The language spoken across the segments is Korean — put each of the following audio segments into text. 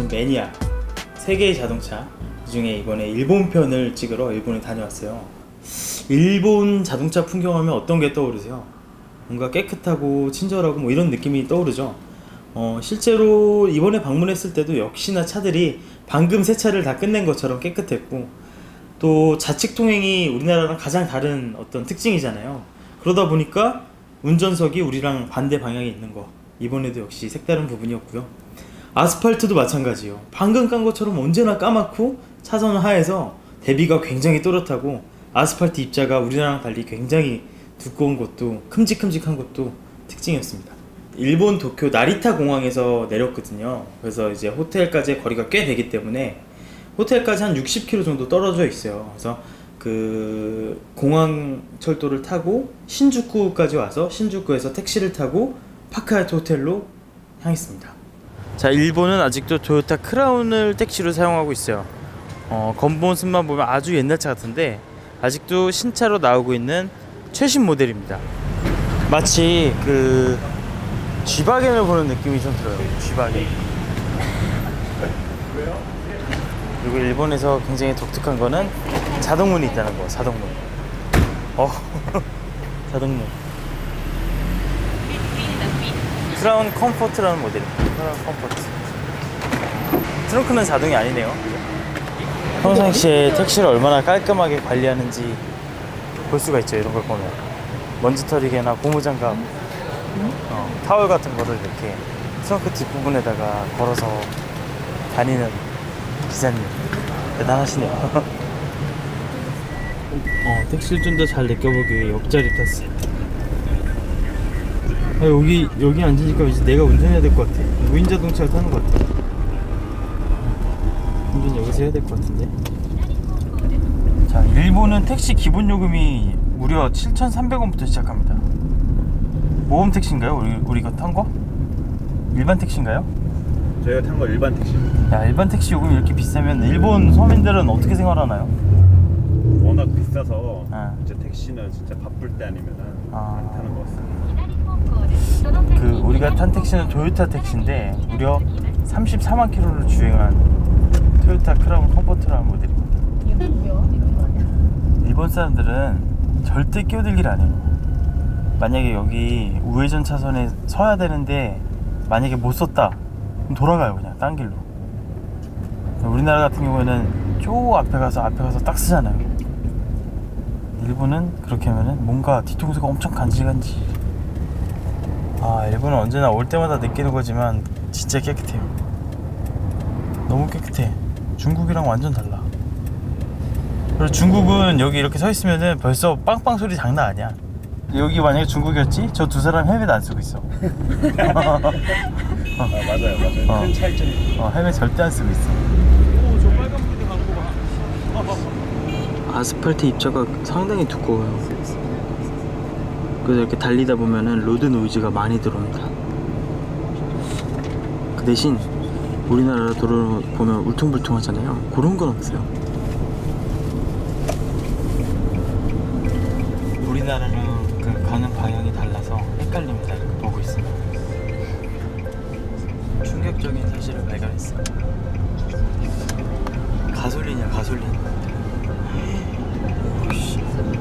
요즘 매니아 세계의 자동차 그중에 이번에 일본 편을 찍으러 일본에 다녀왔어요. 일본 자동차 풍경하면 어떤 게 떠오르세요? 뭔가 깨끗하고 친절하고 뭐 이런 느낌이 떠오르죠. 실제로 이번에 방문했을 때도 역시나 차들이 방금 세차를 다 끝낸 것처럼 깨끗했고, 또 좌측 통행이 우리나라랑 가장 다른 어떤 특징이잖아요. 그러다 보니까 운전석이 우리랑 반대 방향에 있는 거, 이번에도 역시 색다른 부분이었고요. 아스팔트도 마찬가지예요. 방금 깐 것처럼 언제나 까맣고 차선은 하얘서 대비가 굉장히 또렷하고, 아스팔트 입자가 우리나라랑 달리 굉장히 두꺼운 것도 큼직큼직한 것도 특징이었습니다. 일본 도쿄 나리타 공항에서 내렸거든요. 그래서 이제 호텔까지의 거리가 꽤 되기 때문에 호텔까지 한 60km 정도 떨어져 있어요. 그래서 그 공항 철도를 타고 신주쿠까지 와서 신주쿠에서 택시를 타고 파크하야트 호텔로 향했습니다. 자, 일본은 아직도 토요타 크라운을 택시로 사용하고 있어요. 겉모습만 보면 아주 옛날 차 같은데 아직도 신차로 나오고 있는 최신 모델입니다. 마치 그 G바겐을 보는 느낌이 좀 들어요. G바겐. 그리고 일본에서 굉장히 독특한 거는 자동문이 있다는 거. 자동문. 자동문. 크라운 컴포트라는 모델입니다. 크라운 컴포트. 트렁크는 자동이 아니네요. 평상시에 택시를 얼마나 깔끔하게 관리하는지 볼 수가 있죠. 이런 걸 보면 먼지털이개나 고무장갑, 타월 같은 거를 이렇게 트렁크 뒷부분에다가 걸어서 다니는 기사님 대단하시네요. 택시를 좀 더 잘 느껴보기 위해 옆자리 탔어요. 여기 앉으니까 이제 내가 운전해야 될 것 같아. 무인 자동차를 타는 것 같아. 운전 여기서 해야 될 것 같은데. 자, 일본은 택시 기본 요금이 무려 7,300원부터 시작합니다. 모험 택시인가요? 우리가 탄 거? 일반 택시인가요? 저희가 탄 거 일반 택시입니다. 야, 일반 택시 요금이 이렇게 비싸면 일본 서민들은 어떻게 생활하나요? 워낙 비싸서 이제 택시는 진짜 바쁠 때 아니면은 안 타는 것 같습니다. 그 우리가 탄 택시는 토요타 택시인데 무려 34만 킬로를 주행한 토요타 크라운 컴포트라는 모델입니다. 일본 사람들은 절대 끼어들기를 안 해요. 만약에 여기 우회전 차선에 서야 되는데 만약에 못 섰다 그럼 돌아가요. 그냥 딴 길로. 우리나라 같은 경우에는 저 앞에 가서 딱 쓰잖아요. 일본은 그렇게 하면은 뭔가 뒤통수가 엄청 간질간질. 일본은 언제나 올 때마다 느끼는 거지만 진짜 깨끗해요. 너무 깨끗해. 중국이랑 완전 달라. 그리고 중국은 여기 이렇게 서 있으면은 벌써 빵빵 소리 장난 아니야. 여기 만약에 중국이었지? 저 두 사람 헬멧 안 쓰고 있어. 맞아요. 큰 차이점이. 헬멧 절대 안 쓰고 있어. 저 빨간 불이 광고가. 아스팔트 입자가 상당히 두꺼워요. 그래서 이렇게 달리다 보면은 로드 노이즈가 많이 들어옵니다. 그 대신 우리나라 도로 보면 울퉁불퉁하잖아요. 그런 건 없어요. 우리나라랑 그 가는 방향이 달라서 헷갈립니다. 이렇게 보고 있으면 충격적인 사실을 발견했어요. 가솔린이야, 가솔린.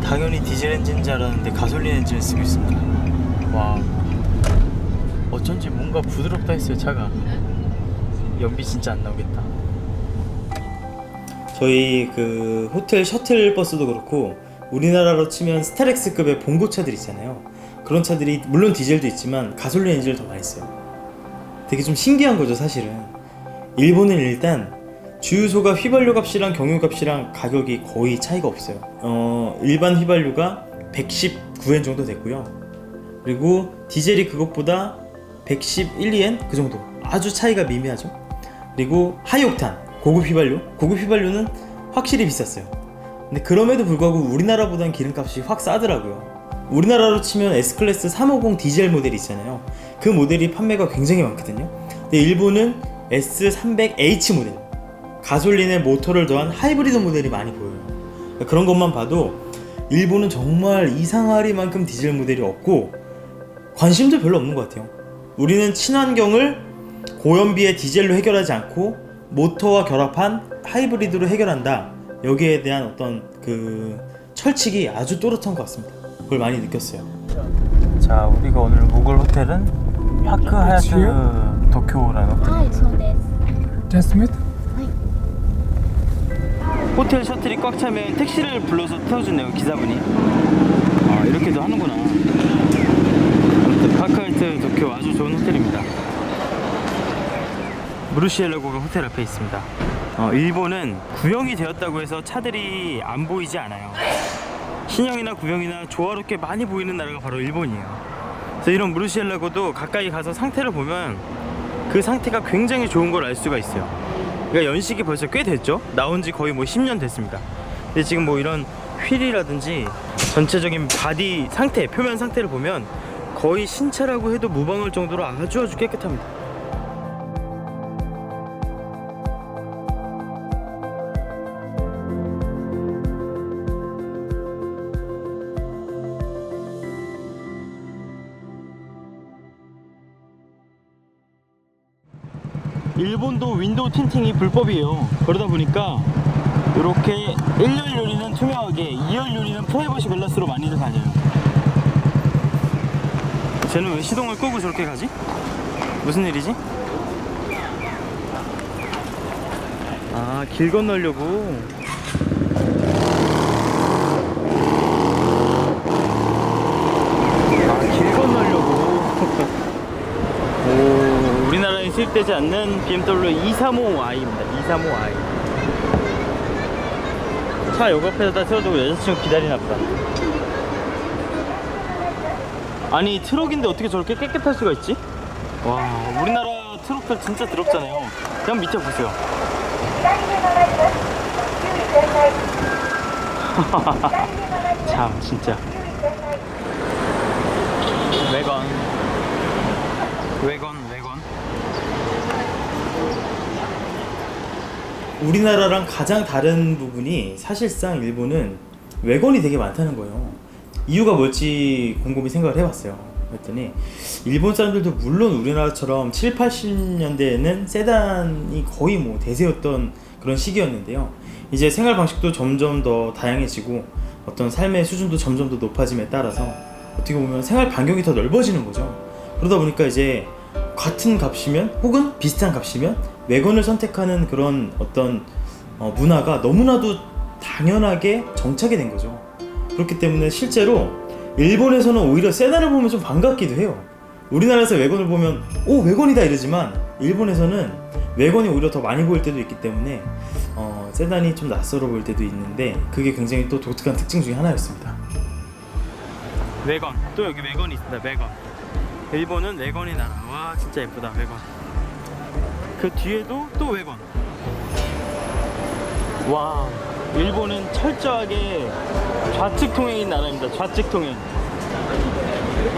당연히 디젤 엔진인 줄 알았는데 가솔린 엔진을 쓰고 있습니다. 와, 어쩐지 뭔가 부드럽다 했어요. 차가 연비 진짜 안 나오겠다. 저희 그 호텔 셔틀 버스도 그렇고 우리나라로 치면 스타렉스급의 봉고차들 있잖아요. 그런 차들이 물론 디젤도 있지만 가솔린 엔진을 더 많이 써요. 되게 좀 신기한 거죠. 사실은 일본은 일단 주유소가 휘발유 값이랑 경유 값이랑 가격이 거의 차이가 없어요. 일반 휘발유가 119엔 정도 됐고요. 그리고 디젤이 그것보다 111엔 그 정도. 아주 차이가 미미하죠. 그리고 하이옥탄 고급 휘발유는 확실히 비쌌어요. 근데 그럼에도 불구하고 우리나라보다는 기름값이 확 싸더라고요. 우리나라로 치면 S클래스 350 디젤 모델이 있잖아요. 그 모델이 판매가 굉장히 많거든요. 근데 일본은 S300H 모델, 가솔린에 모터를 더한 하이브리드 모델이 많이 보여요. 그런 것만 봐도 일본은 정말 이상하리만큼 디젤 모델이 없고 관심도 별로 없는 것 같아요. 우리는 친환경을 고연비의 디젤로 해결하지 않고 모터와 결합한 하이브리드로 해결한다. 여기에 대한 어떤 그 철칙이 아주 또렷한 것 같습니다. 그걸 많이 느꼈어요. 자, 우리가 오늘 묵을 호텔은 파크 하얏트 도쿄라는 호텔. そうです Just meet. 호텔 셔틀이 꽉 차면 택시를 불러서 태워주네요, 기사분이. 아, 이렇게도 하는구나. 아무튼 파크 하얏트 도쿄 아주 좋은 호텔입니다. 무르시엘라고가 호텔 앞에 있습니다. 일본은 구형이 되었다고 해서 차들이 안 보이지 않아요. 신형이나 구형이나 조화롭게 많이 보이는 나라가 바로 일본이에요. 그래서 이런 무르시엘라고도 가까이 가서 상태를 보면 그 상태가 굉장히 좋은 걸 알 수가 있어요. 그러니까 연식이 벌써 꽤 됐죠. 나온 지 거의 뭐 10년 됐습니다. 근데 지금 뭐 이런 휠이라든지 전체적인 바디 상태, 표면 상태를 보면 거의 신차라고 해도 무방할 정도로 아주 깨끗합니다. 일본도 윈도우 틴팅이 불법이에요. 그러다 보니까 이렇게 1열 유리는 투명하게, 2열 유리는 프라이버시 글라스로 많이들 다녀요. 쟤는 왜 시동을 끄고 저렇게 가지? 무슨 일이지? 아, 길 건너려고. 길 건너려고. 오, 우리나라에 수입되지 않는 BMW 235i입니다. 235i. 차 요 앞에다 세워두고 여자친구 기다리나 보다. 아니, 트럭인데 어떻게 저렇게 깨끗할 수가 있지? 와, 우리나라 트럭들 진짜 더럽잖아요. 그냥 밑에 보세요. 참, 진짜. 외건. 우리나라랑 가장 다른 부분이 사실상 일본은 외건이 되게 많다는 거예요. 이유가 뭘지 곰곰이 생각을 해봤어요. 그랬더니 일본 사람들도 물론 우리나라처럼 7, 80년대에는 세단이 거의 뭐 대세였던 그런 시기였는데요. 이제 생활 방식도 점점 더 다양해지고 어떤 삶의 수준도 점점 더 높아짐에 따라서 어떻게 보면 생활 반경이 더 넓어지는 거죠. 그러다 보니까 이제 같은 값이면 혹은 비슷한 값이면 외건을 선택하는 그런 어떤 문화가 너무나도 당연하게 정착이 된 거죠. 그렇기 때문에 실제로 일본에서는 오히려 세단을 보면 좀 반갑기도 해요. 우리나라에서 외건을 보면 오, 외건이다 이러지만 일본에서는 외건이 오히려 더 많이 보일 때도 있기 때문에 세단이 좀 낯설어 보일 때도 있는데 그게 굉장히 또 독특한 특징 중에 하나였습니다. 외건, 또 여기 외건이 있습니다. 외건. 일본은 외건의 나라. 와, 진짜 예쁘다. 외건. 그 뒤에도 또 외건. 와, 일본은 철저하게 좌측 통행인 나라입니다. 좌측 통행.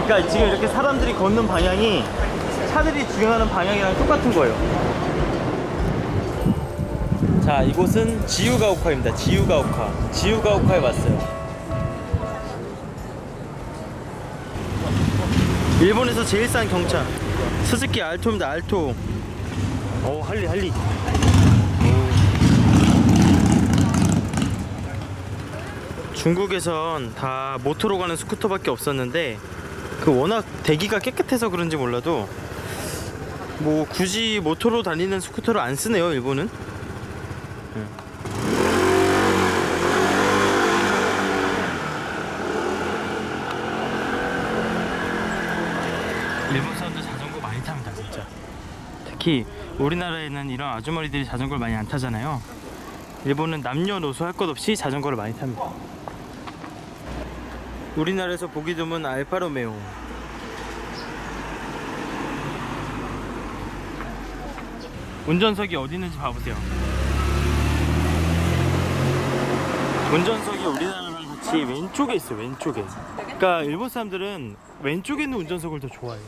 그러니까 지금 이렇게 사람들이 걷는 방향이 차들이 주행하는 방향이랑 똑같은 거예요. 자, 이곳은 지유가오카입니다. 지유가오카에 왔어요. 일본에서 제일 싼 경차 스즈키 알토입니다. 알토. 오, 할리. 중국에선 다 모터로 가는 스쿠터밖에 없었는데 그 워낙 대기가 깨끗해서 그런지 몰라도 뭐 굳이 모터로 다니는 스쿠터를 안 쓰네요, 일본은. 일본 사람들 자전거 많이 탑니다, 진짜. 특히 우리나라에는 이런 아주머니들이 자전거를 많이 안 타잖아요. 일본은 남녀노소 할 것 없이 자전거를 많이 탑니다. 우리나라에서 보기 드문 알파로메오. 운전석이 어디 있는지 봐보세요. 운전석이 우리나라랑 같이 왼쪽에 있어요. 왼쪽에. 그러니까 일본 사람들은 왼쪽에 있는 운전석을 더 좋아해요.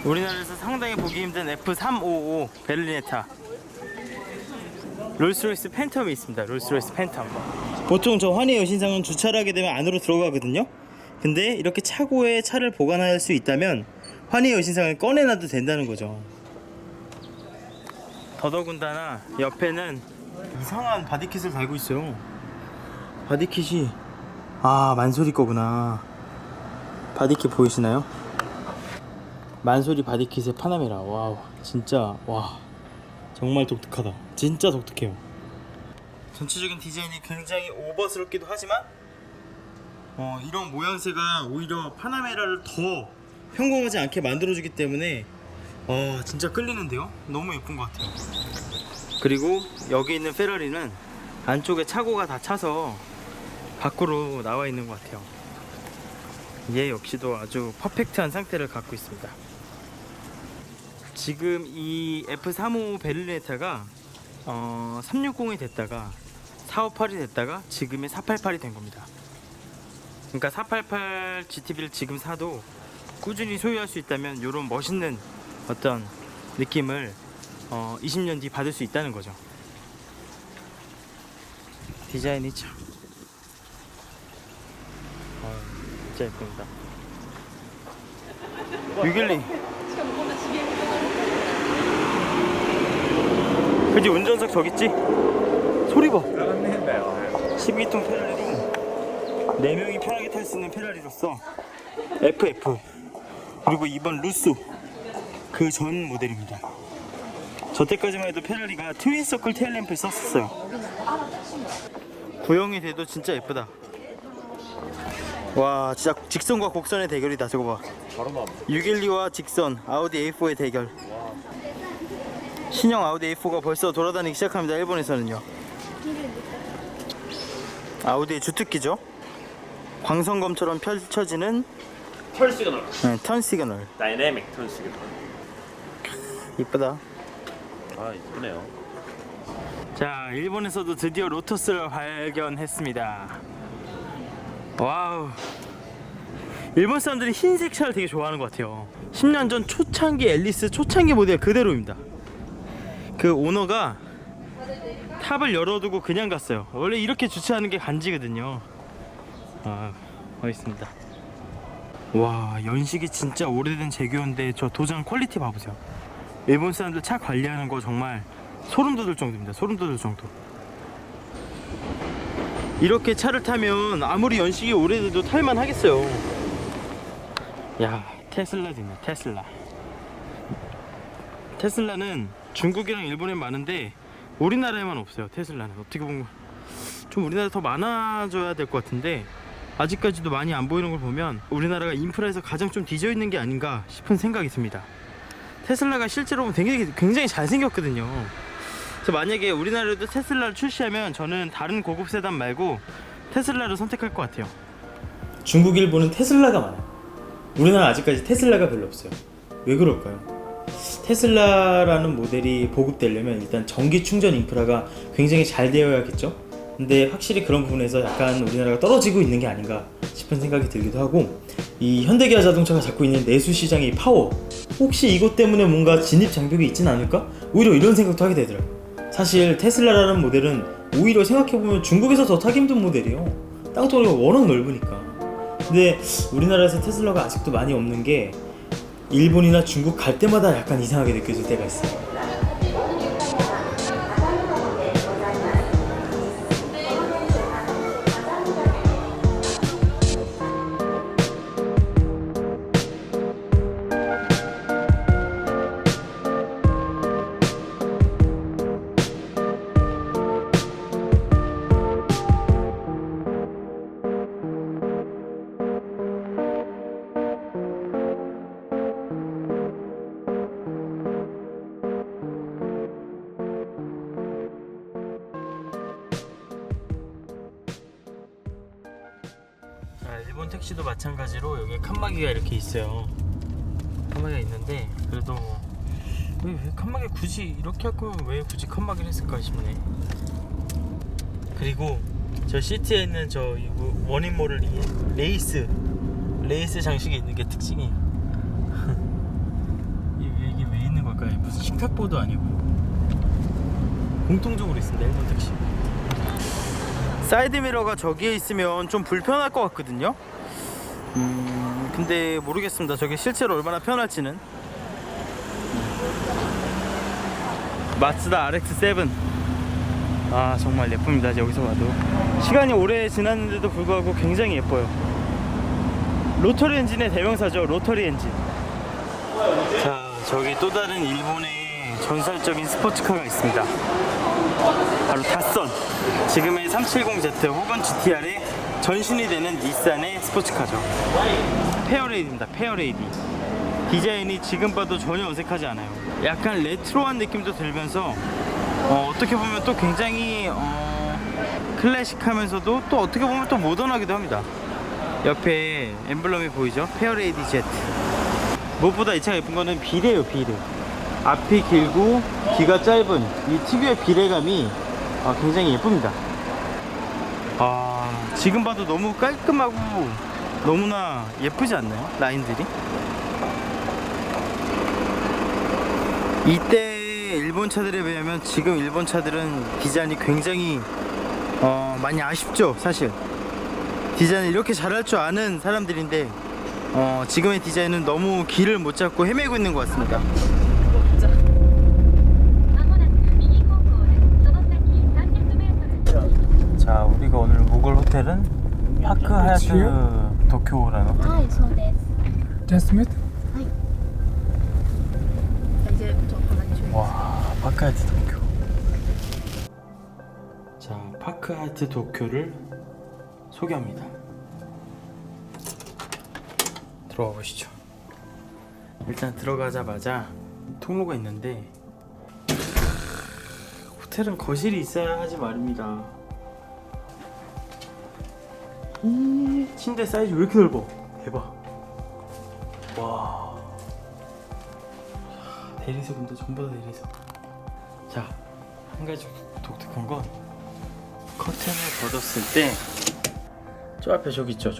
우리나라에서 상당히 보기 힘든 F355 베를리네타. 롤스로이스 팬텀이 있습니다. 롤스로이스 팬텀. 보통 저 환희 여신상은 주차를 하게 되면 안으로 들어가거든요. 근데 이렇게 차고에 차를 보관할 수 있다면 환희의 여신상을 꺼내놔도 된다는 거죠. 더더군다나 옆에는 이상한 바디킷을 달고 있어요. 바디킷이 만소리 거구나. 바디킷 보이시나요? 만소리 바디킷의 파나메라. 와우, 진짜 와, 정말 독특하다. 진짜 독특해요. 전체적인 디자인이 굉장히 오버스럽기도 하지만 이런 모양새가 오히려 파나메라를 더 평범하지 않게 만들어주기 때문에 진짜 끌리는데요? 너무 예쁜 것 같아요. 그리고 여기 있는 페라리는 안쪽에 차고가 다 차서 밖으로 나와 있는 것 같아요. 얘 역시도 아주 퍼펙트한 상태를 갖고 있습니다. 지금 이 F35 베를리네타가 360이 됐다가 458이 됐다가 지금의 488이 된 겁니다. 그러니까 488 GTB를 지금 사도 꾸준히 소유할 수 있다면 이런 멋있는 어떤 느낌을 20년 뒤 받을 수 있다는 거죠. 디자인이 참 진짜 예쁩니다. 612 그지? 운전석 저기 있지? 소리 봐. 12통 페라리로 4명이 편하게 탈 수 있는 페라리로서 FF, 그리고 이번 루소 그 전 모델입니다. 저때까지만 해도 페라리가 트윈서클 테일램프를 썼었어요. 구형이 돼도 진짜 예쁘다. 와, 진짜 직선과 곡선의 대결이다. 저거 봐. 612와 직선 아우디 A4의 대결. 신형 아우디 A4가 벌써 돌아다니기 시작합니다. 일본에서는요. 아우디의 주특기죠. 광선검처럼 펼쳐지는 턴 시그널. 턴 시그널. 다이내믹 턴 시그널. 이쁘다. 이쁘네요. 자, 일본에서도 드디어 로터스를 발견했습니다. 와우. 일본 사람들이 흰색 차를 되게 좋아하는 것 같아요. 10년 전 초창기 앨리스 초창기 모델 그대로입니다. 그 오너가 탑을 열어두고 그냥 갔어요. 원래 이렇게 주차하는 게 간지거든요. 멋있습니다. 와, 연식이 진짜 오래된 제규어인데 저 도장 퀄리티 봐보세요. 일본 사람들 차 관리하는 거 정말 소름 돋을 정도입니다. 소름 돋을 정도. 이렇게 차를 타면 아무리 연식이 오래돼도 탈만 하겠어요. 야, 테슬라도 있네. 테슬라는 중국이랑 일본에 많은데 우리나라에만 없어요. 테슬라는 어떻게 보면 좀 우리나라에 더 많아져야 될 것 같은데 아직까지도 많이 안 보이는 걸 보면 우리나라가 인프라에서 가장 좀 뒤져 있는 게 아닌가 싶은 생각이 듭니다. 테슬라가 실제로 보면 굉장히 잘생겼거든요. 그래서 만약에 우리나라에도 테슬라를 출시하면 저는 다른 고급 세단 말고 테슬라를 선택할 것 같아요. 중국, 일본은 테슬라가 많아요. 우리나라 아직까지 테슬라가 별로 없어요. 왜 그럴까요? 테슬라라는 모델이 보급되려면 일단 전기 충전 인프라가 굉장히 잘 되어야겠죠? 근데 확실히 그런 부분에서 약간 우리나라가 떨어지고 있는 게 아닌가 싶은 생각이 들기도 하고, 이 현대기아 자동차가 갖고 있는 내수 시장의 파워, 혹시 이것 때문에 뭔가 진입 장벽이 있진 않을까? 오히려 이런 생각도 하게 되더라고요. 사실 테슬라라는 모델은 오히려 생각해보면 중국에서 더 타기 힘든 모델이에요. 땅덩어리가 워낙 넓으니까. 근데 우리나라에서 테슬라가 아직도 많이 없는 게 일본이나 중국 갈 때마다 약간 이상하게 느껴질 때가 있어요. 일본 택시도 마찬가지로 여기 칸막이가 이렇게 있어요. 칸막이가 있는데 그래도 왜 칸막이 굳이 이렇게 하고 왜 굳이 칸막이를 했을까 싶네. 그리고 저 시트에 있는 저 원인 모를 레이스 장식이 있는 게 특징이 이게 왜 있는 걸까요? 무슨 식탁보도 아니고 공통적으로 있습니다. 일본 택시. 사이드미러가 저기에 있으면 좀 불편할 것 같거든요. 근데 모르겠습니다. 저게 실제로 얼마나 편할지는. 마츠다 RX-7. 아 정말 예쁩니다. 여기서 봐도 시간이 오래 지났는데도 불구하고 굉장히 예뻐요. 로터리 엔진의 대명사죠. 로터리 엔진. 자, 저기 또 다른 일본의 전설적인 스포츠카가 있습니다. 바로 닷선. 지금의 370Z 혹은 GTR의 전신이 되는 닛산의 스포츠카죠. 페어레이디입니다. 페어레이디. 디자인이 지금 봐도 전혀 어색하지 않아요. 약간 레트로한 느낌도 들면서 어떻게 보면 또 굉장히 클래식하면서도 또 어떻게 보면 또 모던하기도 합니다. 옆에 엠블럼이 보이죠? 페어레이디 Z. 무엇보다 이 차가 예쁜 거는 비례예요. 비례. 앞이 길고 뒤가 짧은 이 특유의 비례감이 굉장히 예쁩니다. 지금 봐도 너무 깔끔하고 너무나 예쁘지 않나요? 라인들이. 이때 일본 차들에 비하면 지금 일본 차들은 디자인이 굉장히 많이 아쉽죠. 사실 디자인을 이렇게 잘할 줄 아는 사람들인데 지금의 디자인은 너무 길을 못 잡고 헤매고 있는 것 같습니다. 자, 우리가 오늘 묵을 호텔은 파크 하얏트 도쿄라는 호텔. はい、そうです。 Just meet. はい。이제 저 와, 파크 하얏트 도쿄. 자, 파크 하얏트 도쿄를 소개합니다. 들어가 보시죠. 일단 들어가자마자 통로가 있는데 호텔은 거실이 있어야 하지 말입니다. 이 침대 사이즈 왜 이렇게 넓어? 대박. 와. 대리석인데 전부 다 대리석. 자, 한 가지 독특한 건 커튼을 걷었을 때 저 앞에 저기 있죠.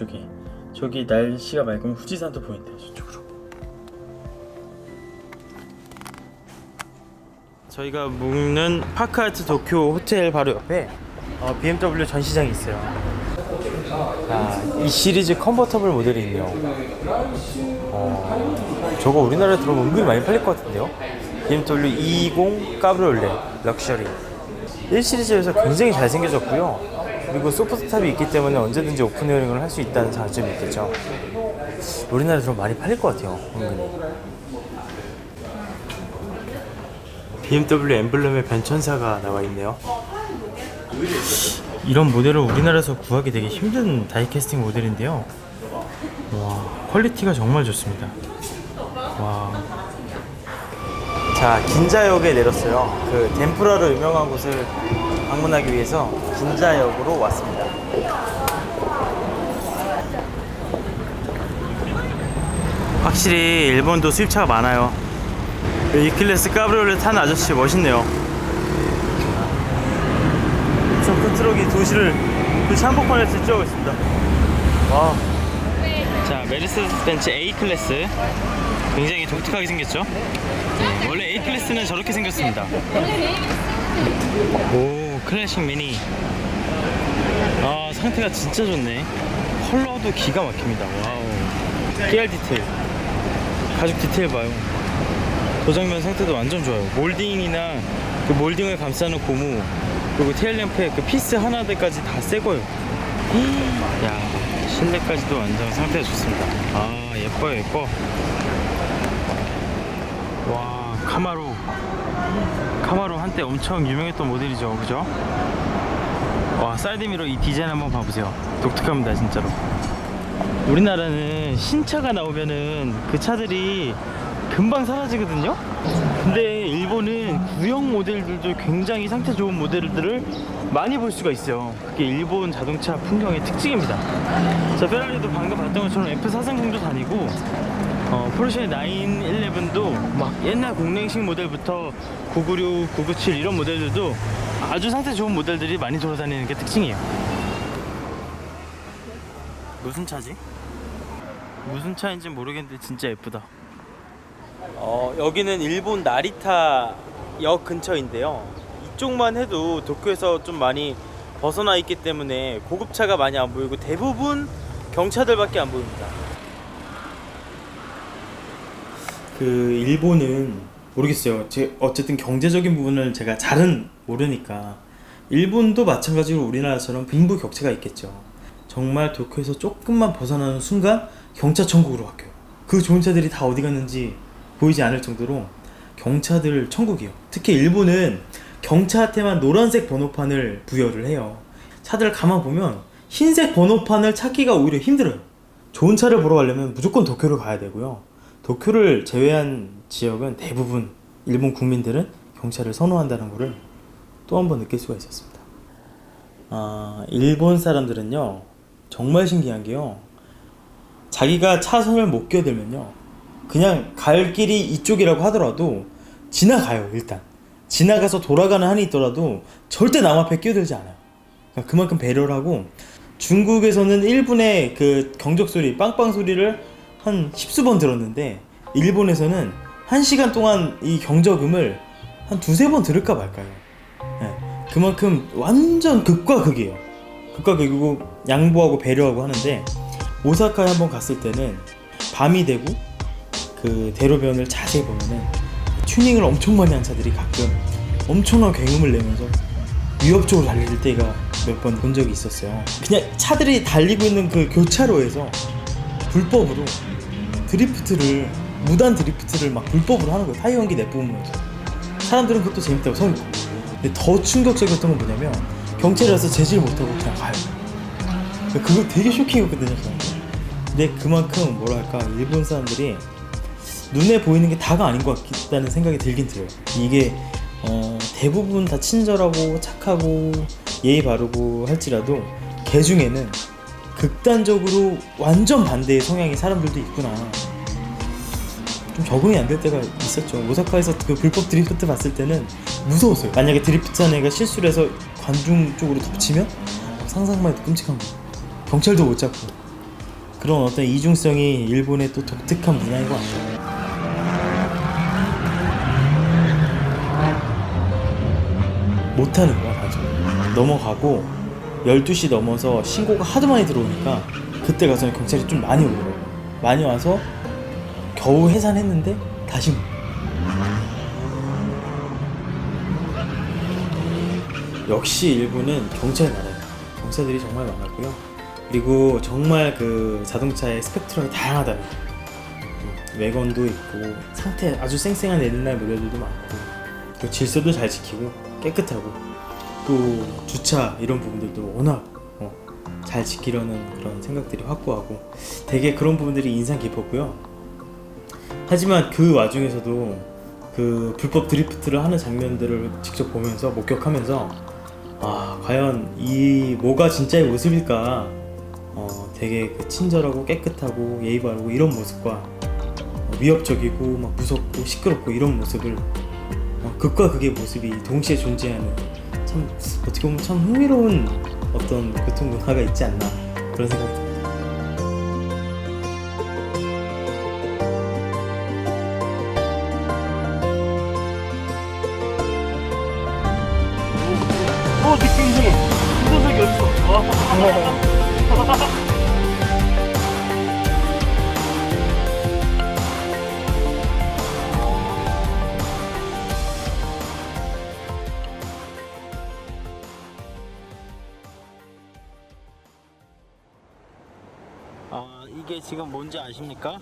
저기 날씨가 맑으면 후지산도 보인대요. 저쪽으로. 저희가 묵는 파크 하얏트 도쿄 호텔 바로 옆에 BMW 전시장이 있어요. 이 시리즈 컨버터블 모델이 있네요. 저거 우리나라에 들어오면 은근히 많이 팔릴 것 같은데요. BMW 220 까브리올레 럭셔리 1 시리즈에서 굉장히 잘생겨졌고요. 그리고 소프트탑이 있기 때문에 언제든지 오픈 에어링을 할 수 있다는 장점이 있겠죠. 우리나라에 들어오면 많이 팔릴 것 같아요. 은근히. BMW 엠블럼의 변천사가 나와 있네요. 이런 모델을 우리나라에서 구하기 되게 힘든 다이캐스팅 모델인데요. 와, 퀄리티가 정말 좋습니다. 와. 자, 긴자역에 내렸어요. 그 덴푸라로 유명한 곳을 방문하기 위해서 긴자역으로 왔습니다. 확실히 일본도 수입차가 많아요. E클래스 까브리올레 탄 아저씨 멋있네요. 큰 트럭이 도시 한복판에 들어가고 있습니다. 와. 자, 메르세데스 벤츠 A 클래스 굉장히 독특하게 생겼죠? 원래 A 클래스는 저렇게 생겼습니다. 오, 클래식 미니. 상태가 진짜 좋네. 컬러도 기가 막힙니다. 와우. 깨알 디테일, 가죽 디테일 봐요. 도장면 상태도 완전 좋아요. 몰딩이나 그 몰딩을 감싸는 고무, 그리고 테일램프의 그 피스 하나들까지 다 새거예요. 야, 실내까지도 완전 상태가 좋습니다. 예뻐요, 예뻐. 와, 카마로 한때 엄청 유명했던 모델이죠, 그죠? 와, 사이드미러 이 디자인 한번 봐보세요. 독특합니다, 진짜로. 우리나라는 신차가 나오면은 그 차들이 금방 사라지거든요. 근데 일본은 구형 모델들도 굉장히 상태 좋은 모델들을 많이 볼 수가 있어요. 그게 일본 자동차 풍경의 특징입니다. 자, 페라리도 방금 봤던 것처럼 F430도 다니고 포르쉐 911도 막 옛날 공랭식 모델부터 996, 997 이런 모델들도 아주 상태 좋은 모델들이 많이 돌아다니는 게 특징이에요. 무슨 차지? 무슨 차인지 모르겠는데 진짜 예쁘다. 여기는 일본 나리타 역 근처인데요. 이쪽만 해도 도쿄에서 좀 많이 벗어나 있기 때문에 고급차가 많이 안 보이고 대부분 경차들밖에 안 보입니다. 그 일본은 모르겠어요. 어쨌든 경제적인 부분을 제가 잘은 모르니까 일본도 마찬가지로 우리나라처럼 빈부격차가 있겠죠. 정말 도쿄에서 조금만 벗어나는 순간 경차 천국으로 바뀌어요. 그 좋은 차들이 다 어디 갔는지 보이지 않을 정도로 경차들 천국이에요. 특히 일본은 경차한테만 노란색 번호판을 부여를 해요. 차들을 가만 보면 흰색 번호판을 찾기가 오히려 힘들어요. 좋은 차를 보러 가려면 무조건 도쿄를 가야 되고요. 도쿄를 제외한 지역은 대부분 일본 국민들은 경차를 선호한다는 것을 또 한 번 느낄 수가 있었습니다. 일본 사람들은요 정말 신기한 게요, 자기가 차선을 못 끼어들면요 그냥 갈 길이 이쪽이라고 하더라도 지나가요. 일단 지나가서 돌아가는 한이 있더라도 절대 남 앞에 끼어들지 않아요. 그러니까 그만큼 배려를 하고, 중국에서는 1분의 그 경적 소리, 빵빵 소리를 한 10수번 들었는데 일본에서는 1시간 동안 이 경적음을 한 2-3번 들을까 말까요. 네, 그만큼 완전 극과 극이에요. 극과 극이고 양보하고 배려하고 하는데, 오사카에 한번 갔을 때는 밤이 되고 그 대로변을 자세히 보면은 튜닝을 엄청 많이 한 차들이 가끔 엄청난 굉음을 내면서 위협적으로 달릴 때가 몇 번 본 적이 있었어요. 그냥 차들이 달리고 있는 그 교차로에서 불법으로 드리프트를, 무단 드리프트를 막 불법으로 하는 거예요. 타이어 연기 내뿜으면서. 사람들은 그것도 재밌다고 서 있고. 근데 더 충격적이었던 건 뭐냐면 경찰이 와서 제지를 못하고 그냥 가요. 그거 되게 쇼킹이었거든요. 근데 그만큼 뭐랄까 일본 사람들이 눈에 보이는 게 다가 아닌 것 같다는 생각이 들긴 들어요. 이게 대부분 다 친절하고 착하고 예의 바르고 할지라도 개 중에는 극단적으로 완전 반대의 성향의 사람들도 있구나. 좀 적응이 안 될 때가 있었죠. 오사카에서 그 불법 드리프트 봤을 때는 무서웠어요. 만약에 드리프트한 애가 실수를 해서 관중 쪽으로 덮치면 상상만 해도 끔찍한 거예요. 경찰도 못 잡고. 그런 어떤 이중성이 일본의 또 독특한 문화인 것 같아요. 못하는 거야, 맞아. 넘어가고 12시 넘어서 신고가 하도 많이 들어오니까 그때 가서는 경찰이 좀 많이 오더라고요. 많이 와서 겨우 해산했는데 다시 역시 일본은 경찰 나라예요. 경찰들이 정말 많았고요. 그리고 정말 그 자동차의 스펙트럼이 다양하다는 거예요. 외건도 있고 상태 아주 쌩쌩한 옛날 모델들도 많고, 그리고 질서도 잘 지키고 깨끗하고, 또 주차 이런 부분들도 워낙 잘 지키려는 그런 생각들이 확고하고 되게 그런 부분들이 인상 깊었고요. 하지만 그 와중에서도 그 불법 드리프트를 하는 장면들을 직접 보면서 목격하면서 과연 이 뭐가 진짜의 모습일까, 되게 그 친절하고 깨끗하고 예의 바르고 이런 모습과 위협적이고 막 무섭고 시끄럽고 이런 모습을 극과 극의 모습이 동시에 존재하는, 참 어떻게 보면 참 흥미로운 어떤 교통 문화가 있지 않나 그런 생각이 듭니다. 느낌 이상해. 운전석이 어딨어? 이게 지금 뭔지 아십니까?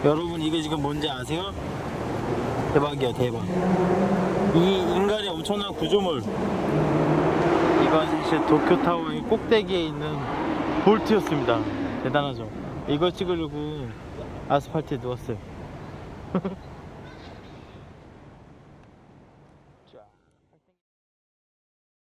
여러분 이게 지금 뭔지 아세요? 대박이야, 대박. 이 인간의 엄청난 구조물, 이것이 도쿄타워의 꼭대기에 있는 볼트였습니다. 대단하죠? 이걸 찍으려고 아스팔트에 누웠어요.